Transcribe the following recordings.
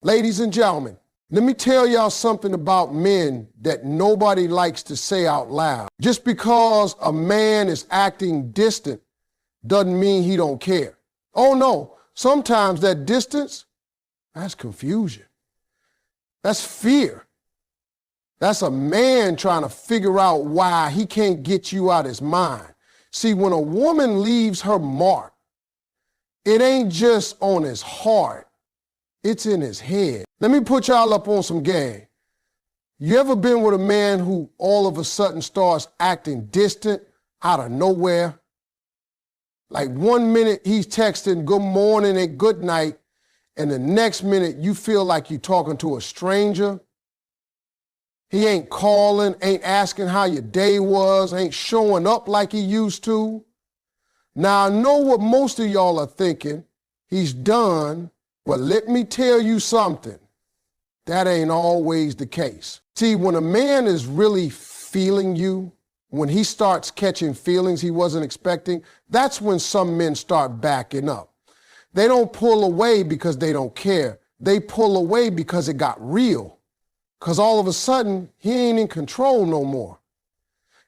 Ladies and gentlemen, let me tell y'all something about men that nobody likes to say out loud. Just because a man is acting distant doesn't mean he don't care. Oh no, sometimes that distance, that's confusion. That's fear. That's a man trying to figure out why he can't get you out his mind. See, when a woman leaves her mark, it ain't just on his heart, it's in his head. Let me put y'all up on some game. You ever been with a man who all of a sudden starts acting distant out of nowhere? Like 1 minute he's texting good morning and good night, and the next minute you feel like you're talking to a stranger. He ain't calling, ain't asking how your day was, ain't showing up like he used to. Now, I know what most of y'all are thinking. He's done, but let me tell you something. That ain't always the case. See, when a man is really feeling you, when he starts catching feelings he wasn't expecting, that's when some men start backing up. They don't pull away because they don't care. They pull away because it got real. Because all of a sudden, he ain't in control no more.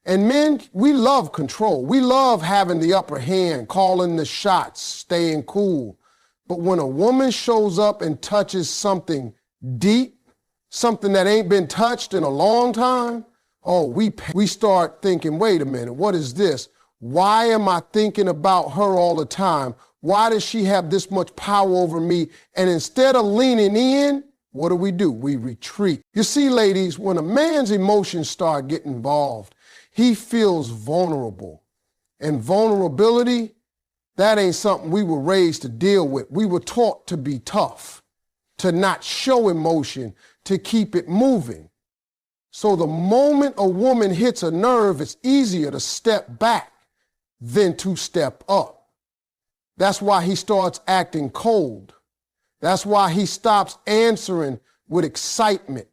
And men, we love control. We love having the upper hand, calling the shots, staying cool. But when a woman shows up and touches something deep, something that ain't been touched in a long time, oh, we start thinking, wait a minute, what is this? Why am I thinking about her all the time? Why does she have this much power over me? And instead of leaning in, what do? We retreat. You see, ladies, when a man's emotions start getting involved, he feels vulnerable. And vulnerability, that ain't something we were raised to deal with. We were taught to be tough, to not show emotion, to keep it moving. So the moment a woman hits a nerve, it's easier to step back than to step up. That's why he starts acting cold. That's why he stops answering with excitement.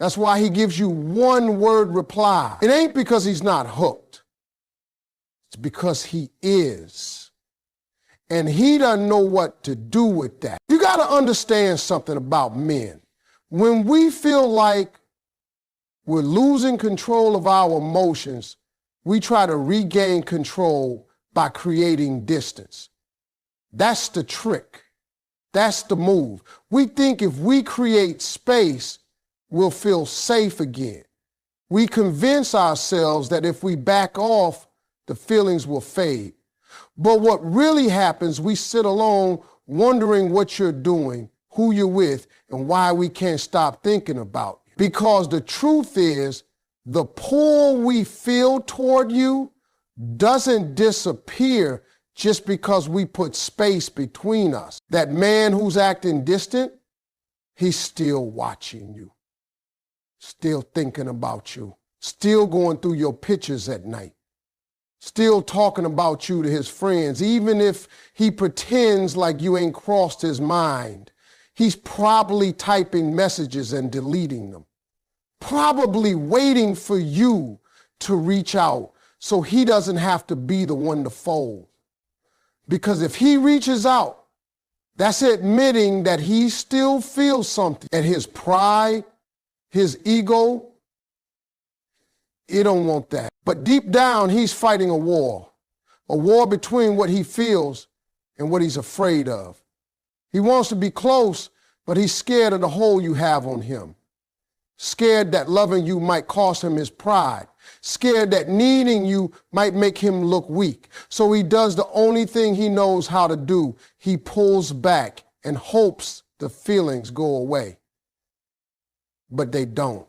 That's why he gives you one-word reply. It ain't because he's not hooked. It's because he is. And he doesn't know what to do with that. You got to understand something about men. When we feel like we're losing control of our emotions, we try to regain control by creating distance. That's the trick. That's the move. We think if we create space, we'll feel safe again. We convince ourselves that if we back off, the feelings will fade. But what really happens, we sit alone wondering what you're doing, who you're with, and why we can't stop thinking about you. Because the truth is, the pull we feel toward you doesn't disappear just because we put space between us. That man who's acting distant, he's still watching you, still thinking about you, still going through your pictures at night, still talking about you to his friends. Even if he pretends like you ain't crossed his mind, he's probably typing messages and deleting them, probably waiting for you to reach out so he doesn't have to be the one to fold. Because if he reaches out, that's admitting that he still feels something. And his pride, his ego, he don't want that. But deep down, he's fighting a war between what he feels and what he's afraid of. He wants to be close, but he's scared of the hold you have on him. Scared that loving you might cost him his pride. Scared that needing you might make him look weak. So he does the only thing he knows how to do. He pulls back and hopes the feelings go away. But they don't.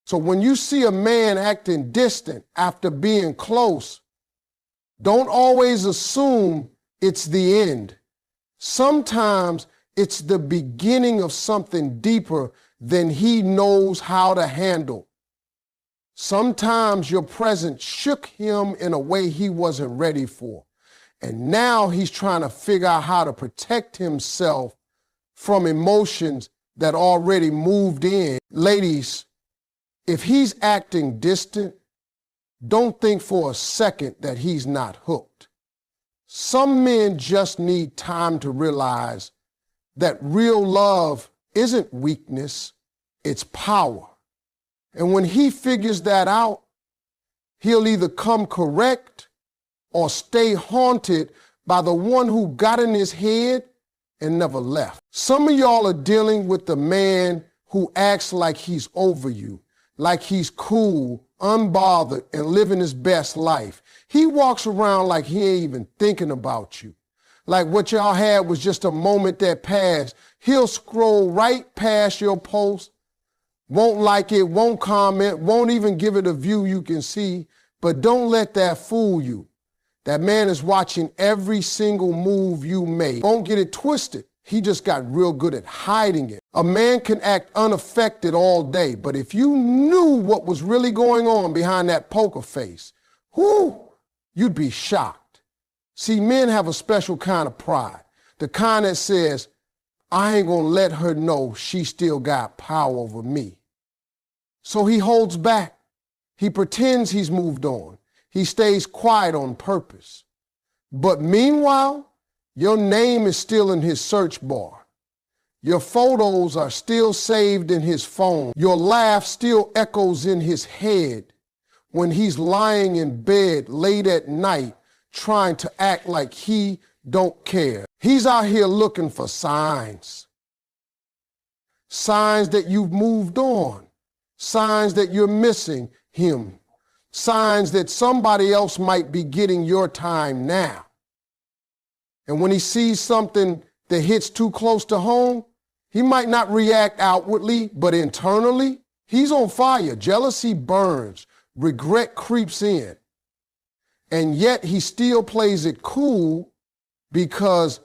So when you see a man acting distant after being close, don't always assume it's the end. Sometimes it's the beginning of something deeper than he knows how to handle. Sometimes your presence shook him in a way he wasn't ready for. And now he's trying to figure out how to protect himself from emotions that already moved in. Ladies, if he's acting distant, don't think for a second that he's not hooked. Some men just need time to realize that real love isn't weakness, it's power. And when he figures that out, he'll either come correct or stay haunted by the one who got in his head and never left. Some of y'all are dealing with the man who acts like he's over you, like he's cool, unbothered, and living his best life. He walks around like he ain't even thinking about you. Like what y'all had was just a moment that passed. He'll scroll right past your post, won't like it, won't comment, won't even give it a view you can see, but don't let that fool you. That man is watching every single move you make. Don't get it twisted. He just got real good at hiding it. A man can act unaffected all day, but if you knew what was really going on behind that poker face, you'd be shocked. See, men have a special kind of pride, the kind that says, I ain't gonna let her know she still got power over me. So he holds back. He pretends he's moved on. He stays quiet on purpose. But meanwhile, your name is still in his search bar. Your photos are still saved in his phone. Your laugh still echoes in his head when he's lying in bed late at night trying to act like he don't care. He's out here looking for signs. Signs that you've moved on. Signs that you're missing him. Signs that somebody else might be getting your time now. And when he sees something that hits too close to home, he might not react outwardly, but internally, he's on fire. Jealousy burns. Regret creeps in. And yet he still plays it cool because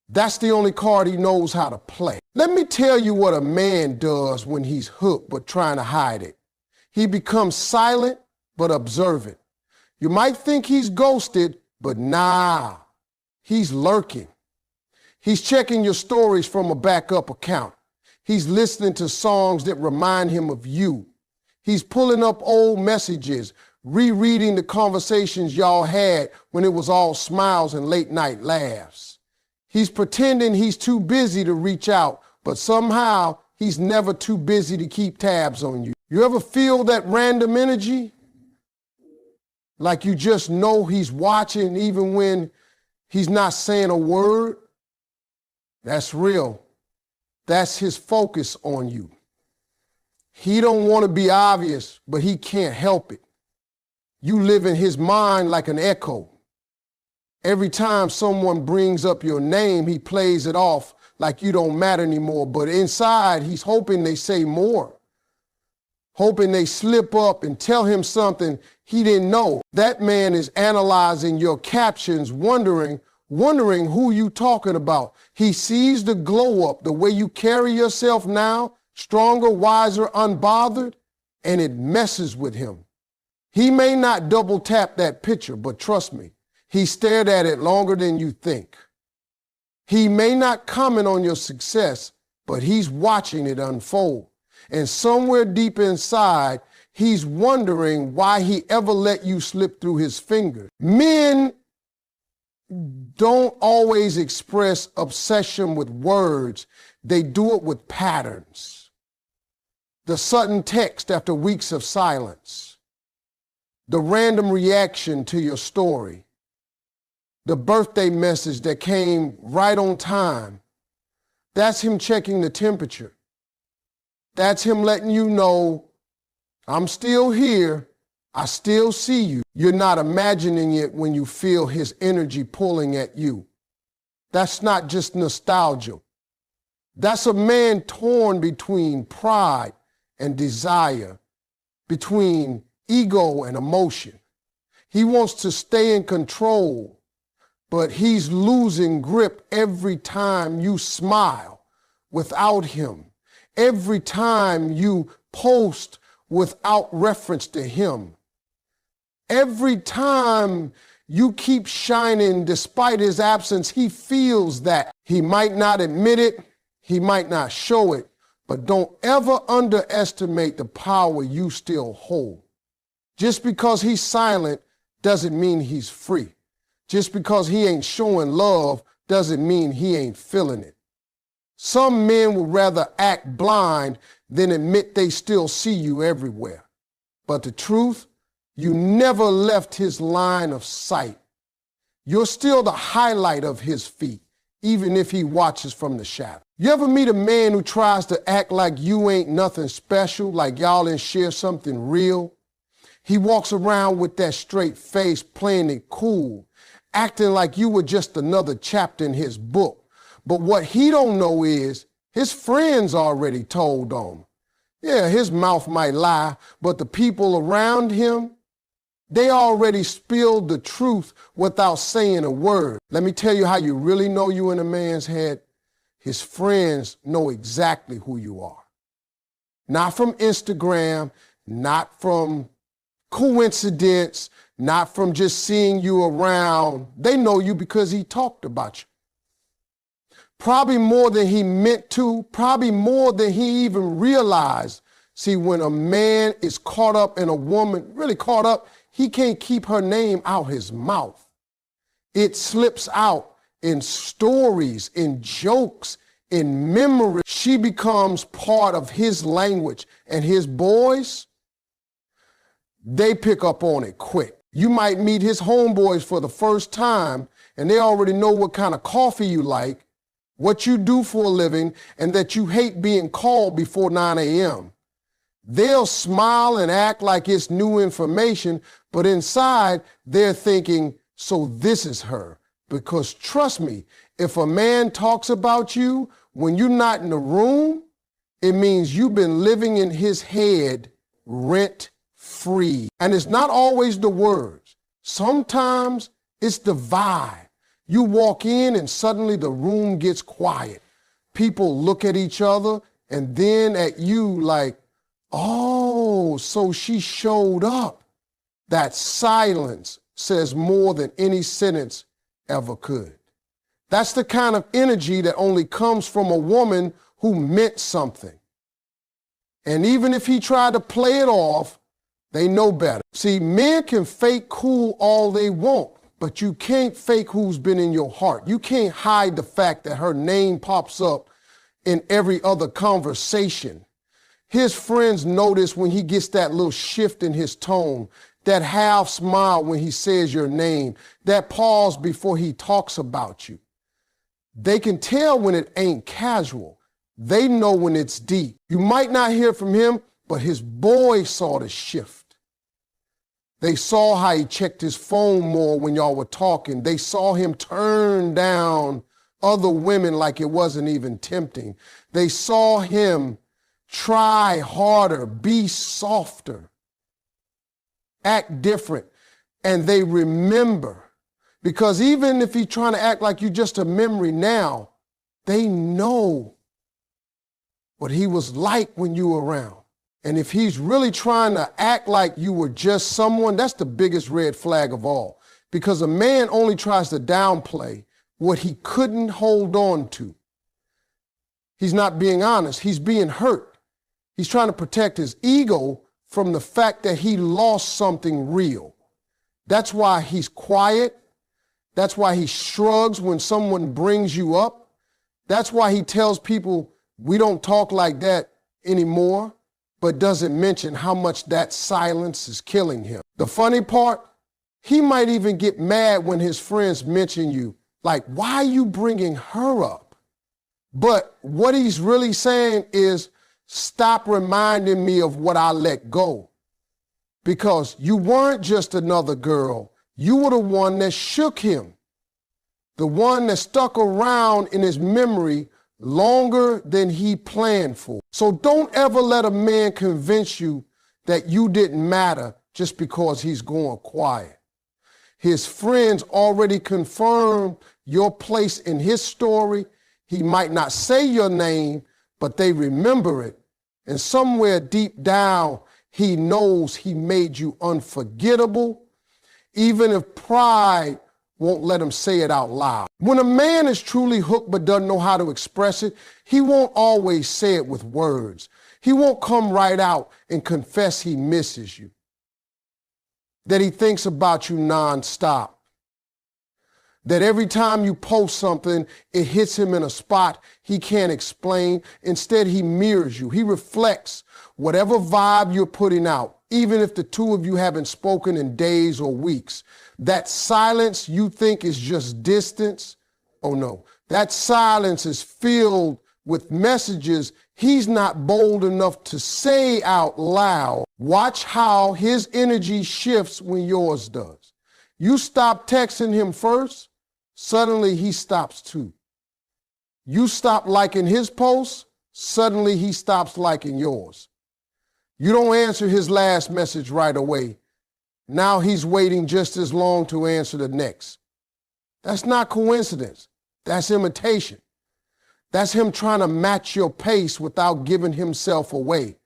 that's the only card he knows how to play. Let me tell you what a man does when he's hooked but trying to hide it. He becomes silent but observant. You might think he's ghosted, but nah, he's lurking. He's checking your stories from a backup account. He's listening to songs that remind him of you. He's pulling up old messages, rereading the conversations y'all had when it was all smiles and late night laughs. He's pretending he's too busy to reach out, but somehow he's never too busy to keep tabs on you. You ever feel that random energy? Like you just know he's watching even when he's not saying a word? That's real. That's his focus on you. He don't want to be obvious, but he can't help it. You live in his mind like an echo. Every time someone brings up your name, he plays it off like you don't matter anymore. But inside, he's hoping they say more, hoping they slip up and tell him something he didn't know. That man is analyzing your captions, wondering who you talking about. He sees the glow up, the way you carry yourself now, stronger, wiser, unbothered, and it messes with him. He may not double tap that picture, but trust me, he stared at it longer than you think. He may not comment on your success, but he's watching it unfold. And somewhere deep inside, he's wondering why he ever let you slip through his fingers. Men don't always express obsession with words. They do it with patterns. The sudden text after weeks of silence. The random reaction to your story. The birthday message that came right on time. That's him checking the temperature. That's him letting you know, I'm still here. I still see you. You're not imagining it when you feel his energy pulling at you. That's not just nostalgia. That's a man torn between pride and desire, between ego and emotion. He wants to stay in control, but he's losing grip every time you smile without him, every time you post without reference to him, every time you keep shining despite his absence. He feels that. He might not admit it, he might not show it, but don't ever underestimate the power you still hold. Just because he's silent doesn't mean he's free. Just because he ain't showing love doesn't mean he ain't feeling it. Some men would rather act blind than admit they still see you everywhere. But the truth, you never left his line of sight. You're still the highlight of his feet, even if he watches from the shadow. You ever meet a man who tries to act like you ain't nothing special, like y'all didn't share something real? He walks around with that straight face, playing it cool, acting like you were just another chapter in his book. But what he don't know is his friends already told on him. Yeah, his mouth might lie, but the people around him, they already spilled the truth without saying a word. Let me tell you how you really know you in a man's head. His friends know exactly who you are. Not from Instagram, not from coincidence, not from just seeing you around. They know you because he talked about you. Probably more than he meant to, probably more than he even realized. See, when a man is caught up and a woman really caught up, he can't keep her name out his mouth. It slips out in stories, in jokes, in memory. She becomes part of his language, and his boys, they pick up on it quick. You might meet his homeboys for the first time, and they already know what kind of coffee you like, what you do for a living, and that you hate being called before 9 a.m. They'll smile and act like it's new information, but inside they're thinking, so this is her. Because trust me, if a man talks about you when you're not in the room, it means you've been living in his head rent-free. And it's not always the words. Sometimes it's the vibe. You walk in and suddenly the room gets quiet. People look at each other and then at you like, oh, so she showed up. That silence says more than any sentence ever could. That's the kind of energy that only comes from a woman who meant something. And even if he tried to play it off, they know better. See, men can fake cool all they want, but you can't fake who's been in your heart. You can't hide the fact that her name pops up in every other conversation. His friends notice when he gets that little shift in his tone, that half smile when he says your name, that pause before he talks about you. They can tell when it ain't casual. They know when it's deep. You might not hear from him, but his boys saw the shift. They saw how he checked his phone more when y'all were talking. They saw him turn down other women like it wasn't even tempting. They saw him try harder, be softer, act different. And they remember. Because even if he's trying to act like you're just a memory now, they know what he was like when you were around. And if he's really trying to act like you were just someone, that's the biggest red flag of all. Because a man only tries to downplay what he couldn't hold on to. He's not being honest. He's being hurt. He's trying to protect his ego from the fact that he lost something real. That's why he's quiet. That's why he shrugs when someone brings you up. That's why he tells people, we don't talk like that anymore, but doesn't mention how much that silence is killing him. The funny part, he might even get mad when his friends mention you, like, why are you bringing her up? But what he's really saying is, stop reminding me of what I let go. Because you weren't just another girl. You were the one that shook him. The one that stuck around in his memory longer than he planned for. So don't ever let a man convince you that you didn't matter just because he's going quiet. His friends already confirmed your place in his story. He might not say your name, but they remember it. And somewhere deep down, he knows he made you unforgettable, even if pride won't let him say it out loud. When a man is truly hooked but doesn't know how to express it, he won't always say it with words. He won't come right out and confess he misses you, that he thinks about you nonstop. That every time you post something, it hits him in a spot he can't explain. Instead, he mirrors you. He reflects whatever vibe you're putting out, even if the two of you haven't spoken in days or weeks. That silence you think is just distance. Oh no, that silence is filled with messages he's not bold enough to say out loud. Watch how his energy shifts when yours does. You stop texting him first, suddenly he stops too. You stop liking his posts, suddenly he stops liking yours. You don't answer his last message right away. Now he's waiting just as long to answer the next. That's not coincidence. That's imitation. That's him trying to match your pace without giving himself away.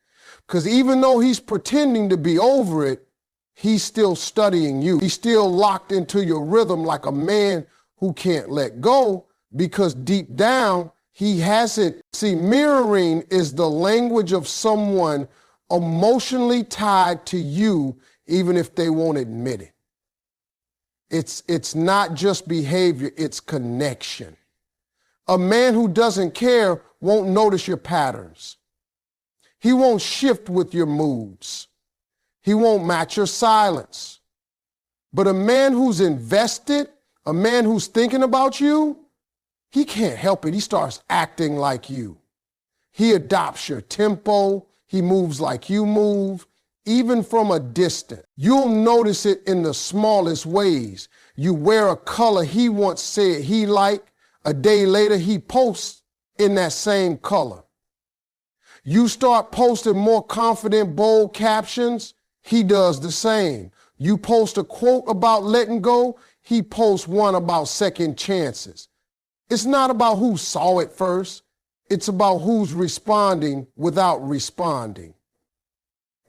Because even though he's pretending to be over it, he's still studying you. He's still locked into your rhythm like a man who can't let go, because deep down, he hasn't. See, mirroring is the language of someone emotionally tied to you, even if they won't admit it. It's not just behavior, it's connection. A man who doesn't care won't notice your patterns. He won't shift with your moods. He won't match your silence. But a man who's invested, a man who's thinking about you, he can't help it. He starts acting like you. He adopts your tempo. He moves like you move, even from a distance. You'll notice it in the smallest ways. You wear a color he once said he liked. A day later, he posts in that same color. You start posting more confident, bold captions, he does the same. You post a quote about letting go, he posts one about second chances. It's not about who saw it first. It's about who's responding without responding.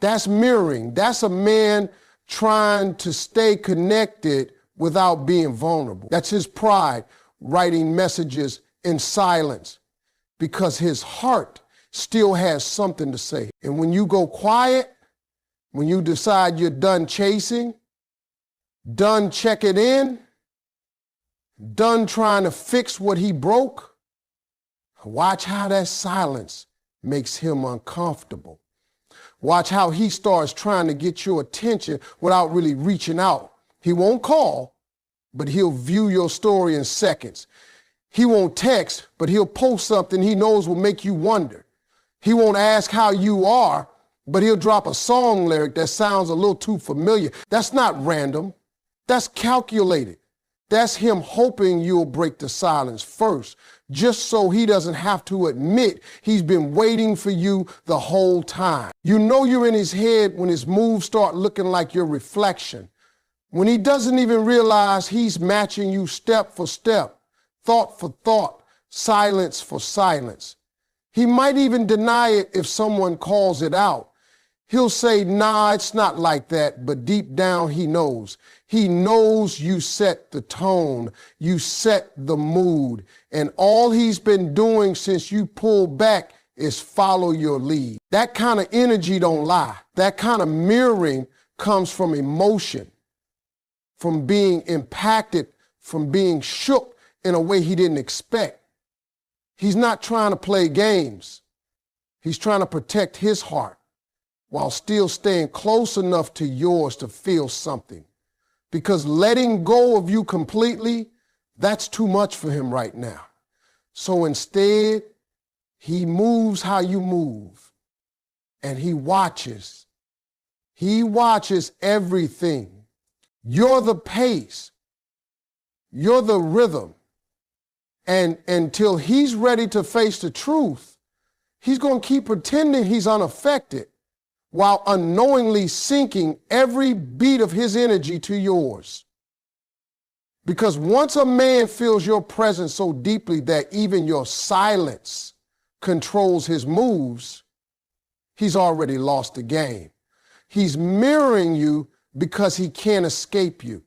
That's mirroring. That's a man trying to stay connected without being vulnerable. That's his pride, writing messages in silence, because his heart still has something to say. And when you go quiet, when you decide you're done chasing, done checking in, done trying to fix what he broke, watch how that silence makes him uncomfortable. Watch how he starts trying to get your attention without really reaching out. He won't call, but he'll view your story in seconds. He won't text, but he'll post something he knows will make you wonder. He won't ask how you are, but he'll drop a song lyric that sounds a little too familiar. That's not random. That's calculated. That's him hoping you'll break the silence first, just so he doesn't have to admit he's been waiting for you the whole time. You know you're in his head when his moves start looking like your reflection, when he doesn't even realize he's matching you step for step, thought for thought, silence for silence. He might even deny it if someone calls it out. He'll say, nah, it's not like that, but deep down he knows. He knows you set the tone, you set the mood, and all he's been doing since you pulled back is follow your lead. That kind of energy don't lie. That kind of mirroring comes from emotion, from being impacted, from being shook in a way he didn't expect. He's not trying to play games. He's trying to protect his heart while still staying close enough to yours to feel something. Because letting go of you completely, that's too much for him right now. So instead, he moves how you move, and he watches. He watches everything. You're the pace. You're the rhythm. And until he's ready to face the truth, he's going to keep pretending he's unaffected while unknowingly sinking every beat of his energy to yours. Because once a man feels your presence so deeply that even your silence controls his moves, he's already lost the game. He's mirroring you because he can't escape you.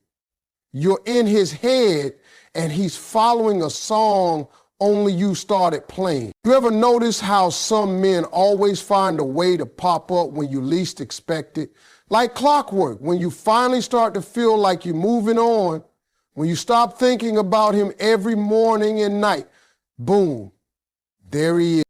You're in his head and he's following a song only you started playing. You ever notice how some men always find a way to pop up when you least expect it? Like clockwork, when you finally start to feel like you're moving on, When you stop thinking about him every morning and night, boom, there he is.